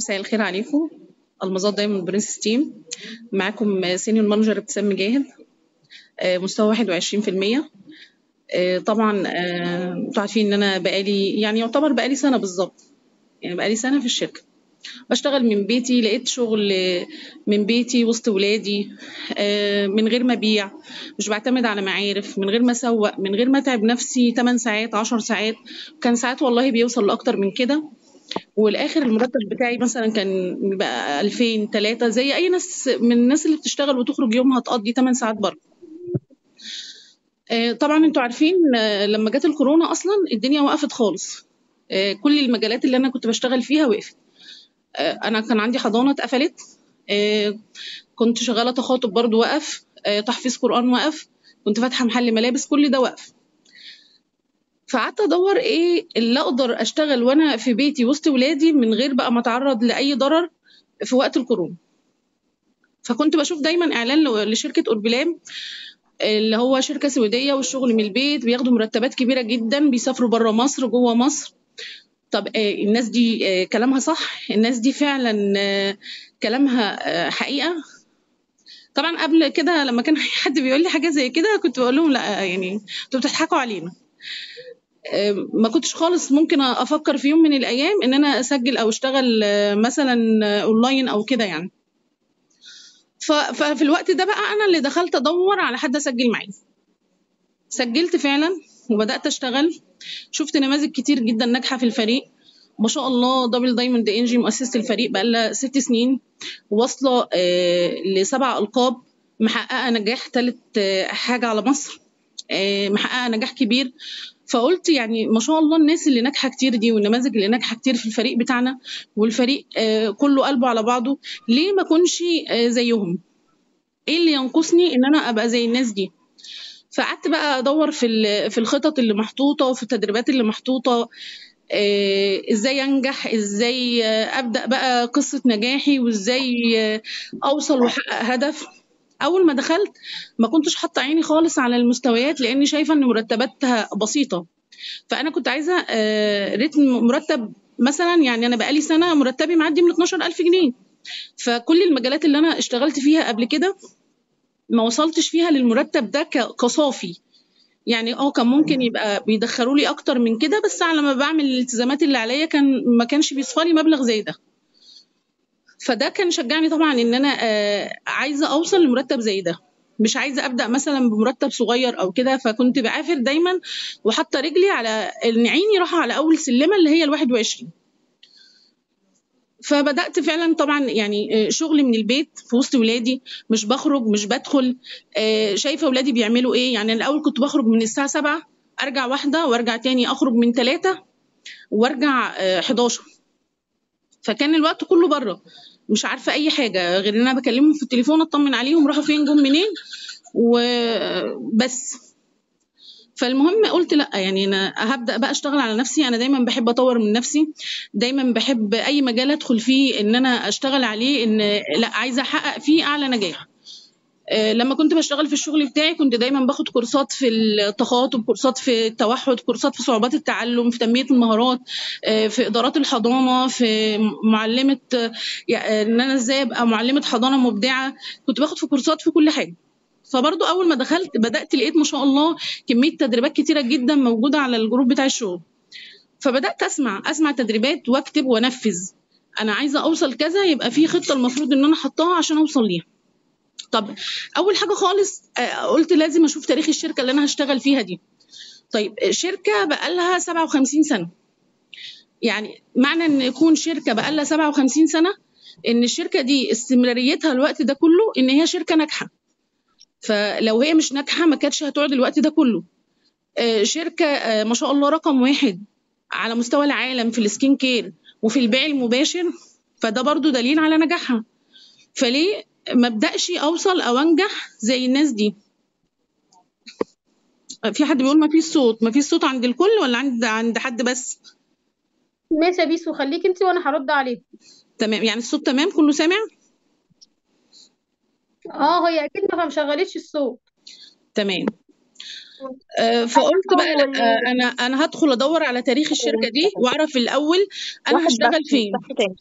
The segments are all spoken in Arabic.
مساء الخير عليكم. المظات دايما من برنس تيم. معاكم سينيور مانجر ابتسام مجاهد، مستوى 21%. طبعا انتوا عارفين ان انا يعتبر بقالي سنه بالظبط، يعني بقالي سنه في الشركه بشتغل من بيتي. لقيت شغل من بيتي وسط ولادي، من غير ما ابيع، مش بعتمد على معارف، من غير ما اسوق، من غير ما اتعب نفسي 8 ساعات 10 ساعات. كان ساعات والله بيوصل لاكتر من كده، والاخر المرتب بتاعي مثلا كان بقى 2000 3 زي اي ناس من الناس اللي بتشتغل وتخرج يومها تقضي 8 ساعات برضه. طبعا انتوا عارفين لما جت الكورونا اصلا الدنيا وقفت خالص. كل المجالات اللي انا كنت بشتغل فيها وقفت. انا كان عندي حضانه اتقفلت، كنت شغاله تخاطب برضه وقف، تحفيظ قران وقف، كنت فاتحه محل ملابس، كل ده وقف. فقعدت ادور ايه اللي اقدر اشتغل وانا في بيتي وسط ولادي من غير بقى ما اتعرض لاي ضرر في وقت الكورونا. فكنت بشوف دايما اعلان لشركه اوربلام، اللي هو شركه سويديه والشغل من البيت، بياخدوا مرتبات كبيره جدا، بيسافروا بره مصر جوه مصر. طب الناس دي كلامها صح؟ الناس دي فعلا كلامها حقيقه؟ طبعا قبل كده لما كان حد بيقول لي حاجه زي كده كنت بقول لهم لا، يعني انتوا بتضحكوا علينا. ما كنتش خالص ممكن افكر في يوم من الايام ان انا اسجل او اشتغل مثلا اونلاين او كده يعني. ففي الوقت ده بقى انا اللي دخلت ادور على حد اسجل معاه. سجلت فعلا وبدات اشتغل. شفت نماذج كتير جدا ناجحه في الفريق، ما شاء الله. دبل دايموند انجي مؤسسه الفريق بقى لها 6 سنين، واصله ل7 القاب، محققه نجاح ثالث حاجه على مصر، محققه نجاح كبير. فقلت يعني ما شاء الله الناس اللي ناجحه كتير دي والنماذج اللي ناجحه كتير في الفريق بتاعنا، والفريق كله قلبه على بعضه، ليه ما اكونش زيهم؟ ايه اللي ينقصني ان انا ابقى زي الناس دي؟ فقعدت بقى ادور في الخطط اللي محطوطه وفي التدريبات اللي محطوطه، ازاي انجح، ازاي ابدا بقى قصه نجاحي، وازاي اوصل واحقق هدف. اول ما دخلت ما كنتش حاطه عيني خالص على المستويات، لاني شايفه ان مرتباتها بسيطه. فانا كنت عايزه رتم مرتب مثلا، يعني انا بقالي سنه مرتبي معدي من 12000 جنيه. فكل المجالات اللي انا اشتغلت فيها قبل كده ما وصلتش فيها للمرتب ده كصافي. يعني كان ممكن يبقى بيدخلوا لي اكتر من كده، بس على ما بعمل الالتزامات اللي عليا ما كانش بيصفى لي مبلغ زي ده. فده كان شجعني طبعا ان انا عايزه اوصل لمرتب زي ده، مش عايزه ابدا مثلا بمرتب صغير او كده. فكنت بعافر دايما وحاطه رجلي على ان عيني راحه على اول سلمه اللي هي ال21. فبدات فعلا طبعا يعني شغل من البيت في وسط ولادي، مش بخرج مش بدخل، شايفه ولادي بيعملوا ايه. يعني الاول كنت بخرج من الساعه 7 ارجع 1 وارجع تاني اخرج من 3 وارجع 11. فكان الوقت كله بره، مش عارفه اي حاجه غير ان انا بكلمهم في التليفون اطمن عليهم راحوا فين جم منين وبس. فالمهم قلت لا، يعني انا هبدا بقى اشتغل على نفسي. انا دايما بحب اطور من نفسي، دايما بحب اي مجال ادخل فيه ان انا اشتغل عليه، ان لا عايزه احقق فيه اعلى نجاح. لما كنت بشتغل في الشغل بتاعي كنت دايما باخد كورسات في التخاطب، كورسات في التوحد، كورسات في صعوبات التعلم، في تنمية المهارات، في إدارات الحضانة، في معلمة، إن أنا إزاي أبقى معلمة حضانة مبدعة. كنت باخد في كورسات في كل حاجة. فبرضو أول ما دخلت بدأت لقيت ما شاء الله كمية تدريبات كتيرة جدا موجودة على الجروب بتاع الشغل. فبدأت أسمع تدريبات وأكتب وأنفذ. أنا عايزة أوصل كذا، يبقى في خطة المفروض إن أنا أحطها عشان أوصل ليها. طب اول حاجه خالص قلت لازم اشوف تاريخ الشركه اللي انا هشتغل فيها دي. طيب شركه بقالها 57 سنه، يعني معنى ان يكون شركه بقالها 57 سنه ان الشركه دي استمراريتها الوقت ده كله ان هي شركه ناجحه. فلو هي مش ناجحه ما كانتش هتقعد الوقت ده كله. شركه ما شاء الله رقم واحد على مستوى العالم في السكين كير وفي البيع المباشر، فده برضو دليل على نجاحها. فليه ما ابداش اوصل او انجح زي الناس دي؟ في حد بيقول ما فيش صوت؟ ما فيش صوت عند الكل ولا عند حد بس؟ ماشي يا بيسو، خليك انت وانا هرد عليك. تمام، يعني الصوت تمام كله سامع؟ هي اكيد ما مشغلتش الصوت. تمام. فقلت بقى لا، انا هدخل ادور على تاريخ الشركه دي واعرف الاول انا واحد هشتغل بس فين. مفتاح تاني.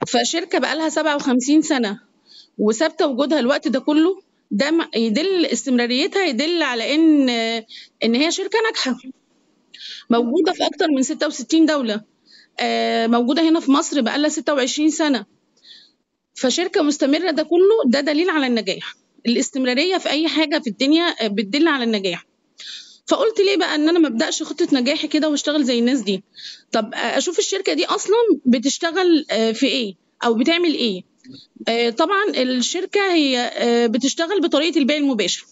فشركه بقى لها 57 سنه وثابته وجودها الوقت ده كله، ده يدل استمراريتها، يدل على ان هي شركه ناجحه موجوده في اكتر من 66 دوله، موجوده هنا في مصر بقى لها 26 سنه. فشركه مستمره، ده كله ده دليل على النجاح. الاستمراريه في اي حاجه في الدنيا بتدل على النجاح. فقلت ليه بقى ان انا ما ابداش خطه نجاحي كده واشتغل زي الناس دي؟ طب اشوف الشركه دي اصلا بتشتغل في ايه او بتعمل ايه. طبعا الشركه هي بتشتغل بطريقه البيع المباشر.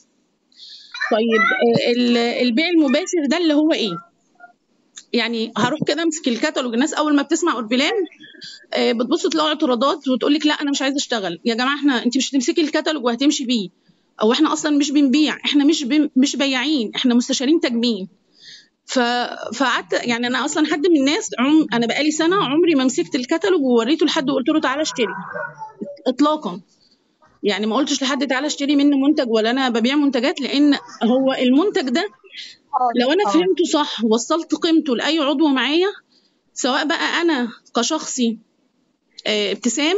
طيب البيع المباشر ده اللي هو ايه؟ يعني هروح كده امسك الكتالوج. الناس اول ما بتسمع اوربلان بتبص تلاقي اعتراضات وتقول لك لا انا مش عايزه اشتغل. يا جماعه انت مش هتمسكي الكتالوج وهتمشي بيه، او احنا اصلا مش بنبيع، احنا مش بياعين، احنا مستشارين تجميل. فقعدت يعني انا اصلا حد من الناس انا بقالي سنه عمري ما مسكت الكتالوج ووريته لحد وقلت له تعالى اشتري اطلاقا. يعني ما قلتش لحد تعالى اشتري منه منتج ولا انا ببيع منتجات، لان هو المنتج ده لو انا فهمته صح وصلت قيمته لاي عضو معايا، سواء بقى انا كشخصي ابتسام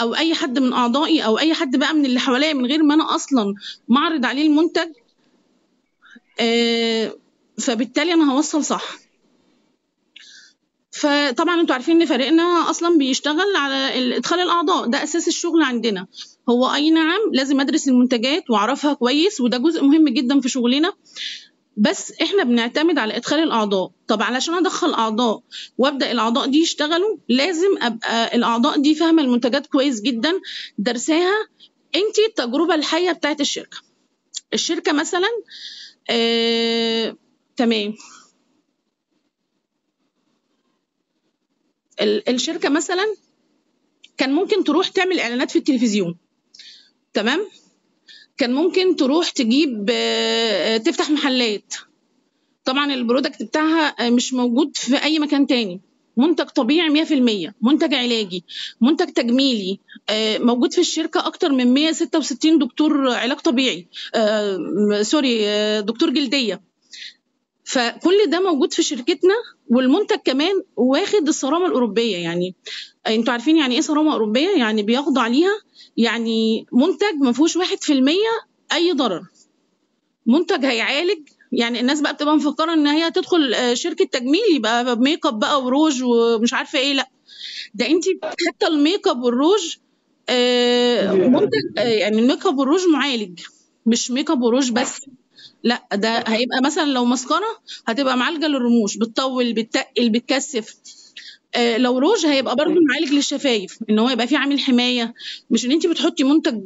او اي حد من اعضائي او اي حد بقى من اللي حواليا، من غير ما انا اصلا معرض عليه المنتج، فبالتالي انا هوصل صح. فطبعا انتوا عارفين ان فريقنا اصلا بيشتغل على ادخال الاعضاء، ده اساس الشغل عندنا. هو اي نعم لازم ادرس المنتجات واعرفها كويس، وده جزء مهم جدا في شغلنا، بس احنا بنعتمد على ادخال الاعضاء. طب علشان ادخل اعضاء وابدا الاعضاء دي يشتغلوا، لازم ابقى الاعضاء دي فاهمه المنتجات كويس جدا، درساها. انت التجربه الحيه بتاعت الشركه مثلا تمام. الشركه مثلا كان ممكن تروح تعمل اعلانات في التلفزيون، تمام، كان ممكن تروح تجيب تفتح محلات. طبعا البرودكت بتاعها مش موجود في اي مكان تاني، منتج طبيعي 100%، منتج علاجي، منتج تجميلي، موجود في الشركه اكتر من 166 دكتور علاج طبيعي، سوري، دكتور جلديه. فكل ده موجود في شركتنا، والمنتج كمان واخد الصرامه الاوروبيه. يعني انتوا عارفين يعني ايه صرامه اوروبيه؟ يعني بيخضع ليها، يعني منتج ما فيهوش 1% اي ضرر، منتج هيعالج. يعني الناس بقى بتبقى مفكره ان هي تدخل شركه تجميل يبقى ميك اب بقى وروج ومش عارفه ايه، لا، ده انت حتى الميك اب والروج منتج، يعني الميك اب والروج معالج، مش ميك اب وروج بس، لا، ده هيبقى مثلا لو مسكره هتبقى معالجه للرموش، بتطول، بتتقل، بتكثف. لو روج هيبقى برضو معالج للشفايف، ان هو يبقى فيه عامل حمايه، مش ان انت بتحطي منتج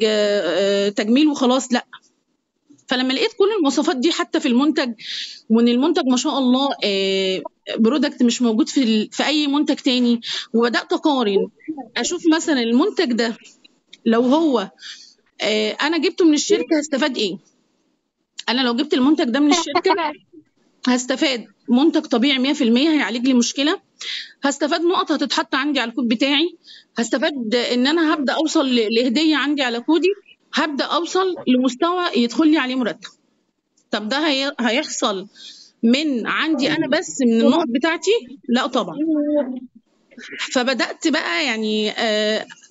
تجميل وخلاص، لا. فلما لقيت كل المواصفات دي حتى في المنتج، وان المنتج ما شاء الله برودكت مش موجود في اي منتج تاني، وبدات اقارن اشوف مثلا المنتج ده لو هو انا جبته من الشركه هستفاد ايه. انا لو جبت المنتج ده من الشركه هستفاد منتج طبيعي 100% هيعالج لي مشكله، هستفاد نقط هتتحط عندي على الكود بتاعي، هستفاد ان انا هبدا اوصل لهديه عندي على كودي، هبدا اوصل لمستوى يدخل لي عليه مرتب. طب ده هيحصل من عندي انا بس من النقط بتاعتي؟ لا طبعا. فبدات بقى يعني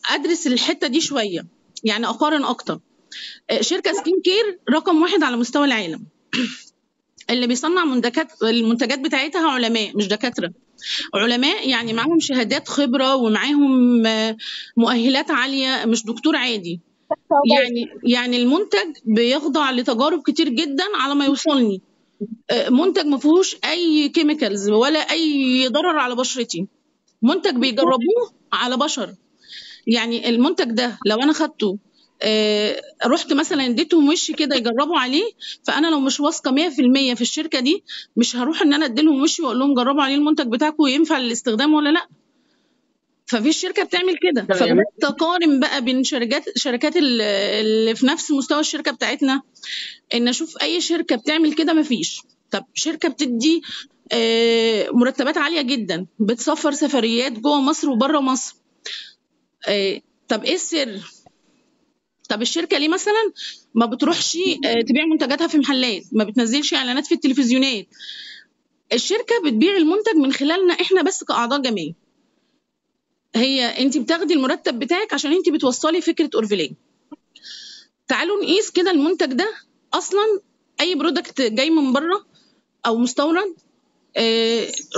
ادرس الحته دي شويه، يعني اقارن اكتر. شركه سكين كير رقم 1 على مستوى العالم، اللي بيصنع المنتجات بتاعتها علماء مش دكاتره، علماء يعني معاهم شهادات خبره ومعاهم مؤهلات عاليه، مش دكتور عادي. يعني المنتج بيخضع لتجارب كتير جدا على ما يوصلني، منتج ما فيهوش اي كيميكالز ولا اي ضرر على بشرتي، منتج بيجربوه على بشر. يعني المنتج ده لو انا خدته رحت مثلا اديتهم وشي كده يجربوا عليه، فانا لو مش واثقه 100% في الشركه دي مش هروح ان انا اديلهم وشي واقول لهم جربوا عليه المنتج بتاعكم ينفع للاستخدام ولا لا. ففي شركه بتعمل كده. فبدات اقارن بقى بين شركات اللي في نفس مستوى الشركه بتاعتنا، ان اشوف اي شركه بتعمل كده مفيش. طب شركه بتدي مرتبات عاليه جدا، بتسفر سفريات جوه مصر وبره مصر، طب ايه السر؟ طب الشركه ليه مثلا ما بتروحش تبيع منتجاتها في محلات، ما بتنزلش اعلانات في التلفزيونات؟ الشركه بتبيع المنتج من خلالنا احنا بس كاعضاء جمعيه. هي انت بتاخدي المرتب بتاعك عشان انت بتوصلي فكره اورفلين. تعالوا نقيس كده المنتج ده اصلا. اي برودكت جاي من بره او مستورد،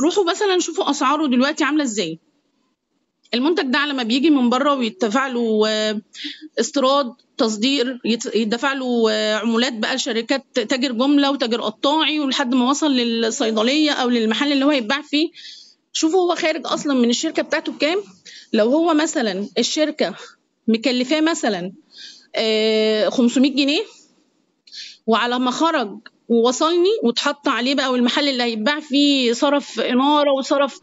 روحوا مثلا شوفوا اسعاره دلوقتي عامله ازاي. المنتج ده لما بيجي من بره ويدفع له استيراد تصدير، يدفع له عمولات بقى لشركات تاجر جمله وتاجر قطاعي، ولحد ما وصل للصيدليه او للمحل اللي هو يتباع فيه. شوفوا هو خارج اصلا من الشركه بتاعته بكام. لو هو مثلا الشركه مكلفاه مثلا 500 جنيه، وعلى ما خرج ووصلني واتحط عليه بقى، والمحل اللي هيتباع فيه صرف اناره وصرف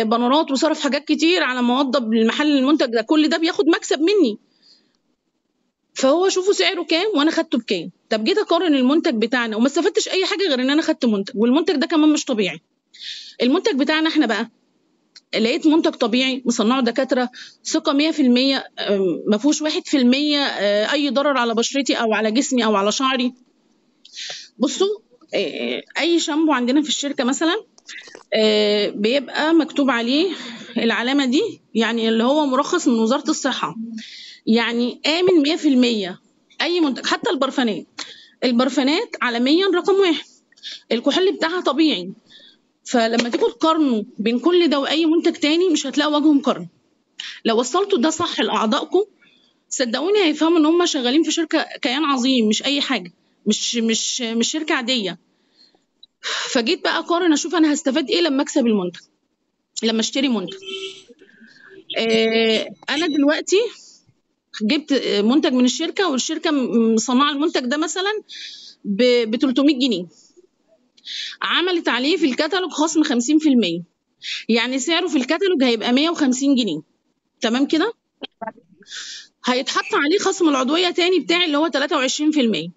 بنرات وصرف حاجات كتير على ما وضب المحل المنتج ده، كل ده بياخد مكسب مني. فهو شوفوا سعره كام وانا خدته بكام. طب جيت اقارن المنتج بتاعنا وما استفدتش اي حاجه غير ان انا خدت منتج، والمنتج ده كمان مش طبيعي. المنتج بتاعنا احنا بقى لقيت منتج طبيعي مصنعه دكاتره، ثقه 100%، ما فيهوش 1% اي ضرر على بشرتي او على جسمي او على شعري. بصوا، اي شامبو عندنا في الشركه مثلا بيبقى مكتوب عليه العلامه دي، يعني اللي هو مرخص من وزاره الصحه، يعني امن 100%. اي منتج، حتى البرفانات عالميا رقم 1، الكحول بتاعها طبيعي. فلما تيجوا تقارنوا بين كل ده واي منتج تاني مش هتلاقوا وجه مقارنه. لو وصلتوا ده صح لاعضائكم، صدقوني هيفهموا ان هم شغالين في شركه كيان عظيم، مش اي حاجه، مش شركه عاديه. فجيت بقى اقارن اشوف انا هستفاد ايه لما اكسب المنتج، لما اشتري منتج. انا دلوقتي جبت منتج من الشركه، والشركه مصنعه المنتج ده مثلا ب 300 جنيه، عملت عليه في الكتالوج خصم 50%، يعني سعره في الكتالوج هيبقى 150 جنيه. تمام كده؟ هيتحط عليه خصم العضويه تاني بتاعي اللي هو 23%.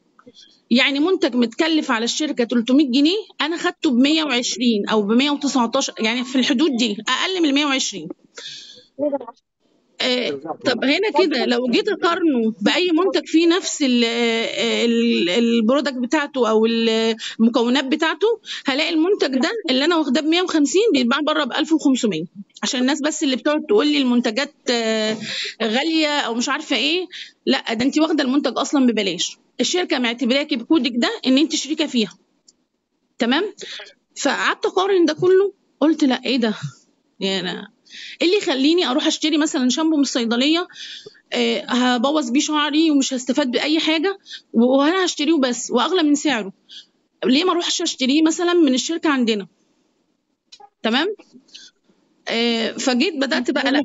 يعني منتج متكلف على الشركه 300 جنيه، انا خدته ب 120 او ب 119، يعني في الحدود دي، اقل من 120. طب هنا كده لو جيت اقارنه باي منتج فيه نفس البرودكت بتاعته او المكونات بتاعته، هلاقي المنتج ده اللي انا واخداه ب 150 بيتباع بره ب 1500. عشان الناس بس اللي بتقعد تقول لي المنتجات غاليه او مش عارفه ايه، لا، ده انت واخده المنتج اصلا ببلاش، الشركه معتبراكي بكودك ده ان انت شريكه فيها. تمام. فقعدت اقارن ده كله، قلت لا، ايه ده؟ يعني انا ايه اللي يخليني اروح اشتري مثلا شامبو من الصيدليه هبوظ بيه شعري ومش هستفاد باي حاجه، وانا هشتريه بس واغلى من سعره؟ ليه ما اروحش اشتريه مثلا من الشركه عندنا؟ تمام. فجيت بدات بقى، لا،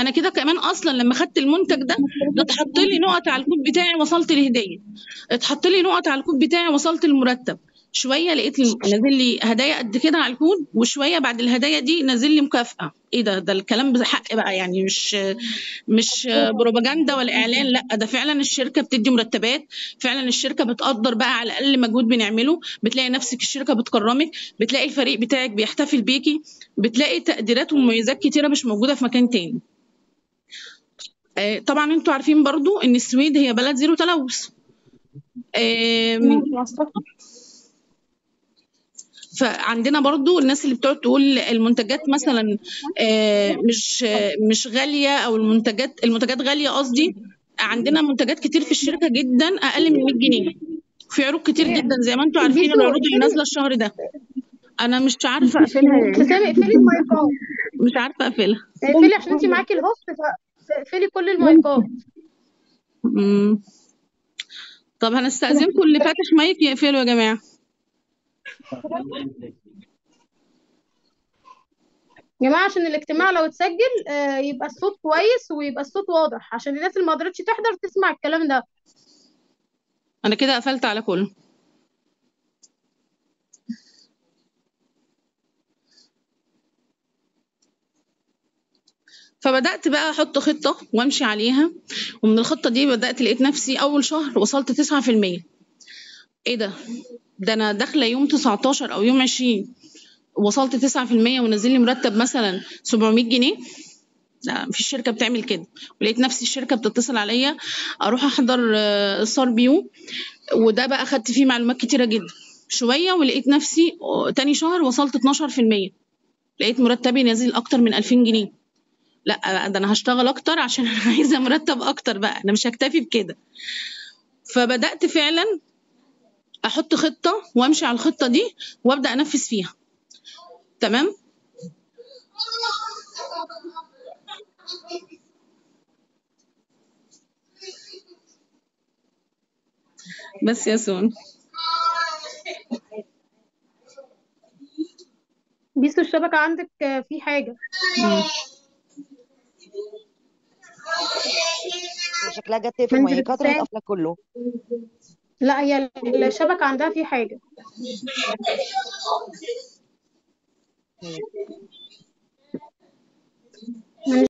انا كده كمان اصلا لما خدت المنتج ده اتحط لي نقط على الكود بتاعي وصلت لهديه، اتحط لي نقط على الكود بتاعي وصلت المرتب، شويه لقيت نازل لي هدايا قد كده على الكود، وشويه بعد الهدايا دي نازل لي مكافاه. ايه ده الكلام بحق بقى، يعني مش بروباجندا ولا اعلان، لا، ده فعلا الشركه بتدي مرتبات، فعلا الشركه بتقدر بقى على الاقل مجهود بنعمله، بتلاقي نفسك الشركه بتكرمك، بتلاقي الفريق بتاعك بيحتفل بيكي، بتلاقي تقديرات ومميزات كتيره مش موجوده في مكان تاني. طبعا انتوا عارفين برضو ان السويد هي بلد زيرو تلوث. فعندنا برضو الناس اللي بتقعد تقول المنتجات مثلا مش غاليه، او المنتجات غاليه قصدي. عندنا منتجات كتير في الشركه جدا اقل من 100 جنيه، في عروض كتير جدا زي ما انتوا عارفين، بيسو العروض اللي اقفلي. نازله الشهر ده. انا مش عارفه اقفلها يعني، ابتسامي اقفلي المايكات، مش عارفه اقفلها. اقفلي عشان انت معاكي الهوست، فاقفلي كل المايكات. مم. طب هنستأذنكم اللي فاتح مايك يقفله يا جماعه. يا جماعه عشان الاجتماع لو اتسجل يبقى الصوت كويس ويبقى الصوت واضح، عشان الناس اللي ما قدرتش تحضر تسمع الكلام ده. انا كده قفلت على كله. فبدأت بقى أحط خطة وأمشي عليها، ومن الخطة دي بدأت لقيت نفسي أول شهر وصلت 9%. إيه ده أنا داخلة يوم 19 أو يوم 20 وصلت 9%، ونزل لي مرتب مثلا 700 جنيه. لا، مفيش شركة بتعمل كده. ولقيت نفسي الشركة بتتصل عليا أروح أحضر الصار بيو، وده بقى أخدت فيه معلومات كتيرة جدا شوية، ولقيت نفسي تاني شهر وصلت 12%، لقيت مرتبي نازل أكتر من 2000 جنيه. لا ده انا هشتغل اكتر عشان انا عايزه مرتب اكتر بقى، انا مش هكتفي بكده. فبدات فعلا احط خطه وامشي على الخطه دي وابدا انفذ فيها. تمام. بس يا سون. بيسو الشبكة عندك في حاجة. مم. هي شكلها جت تقفل، ما منزل هي كترت ابتسام. قافله كله. لا هي الشبكة عندها في حاجة. طيب.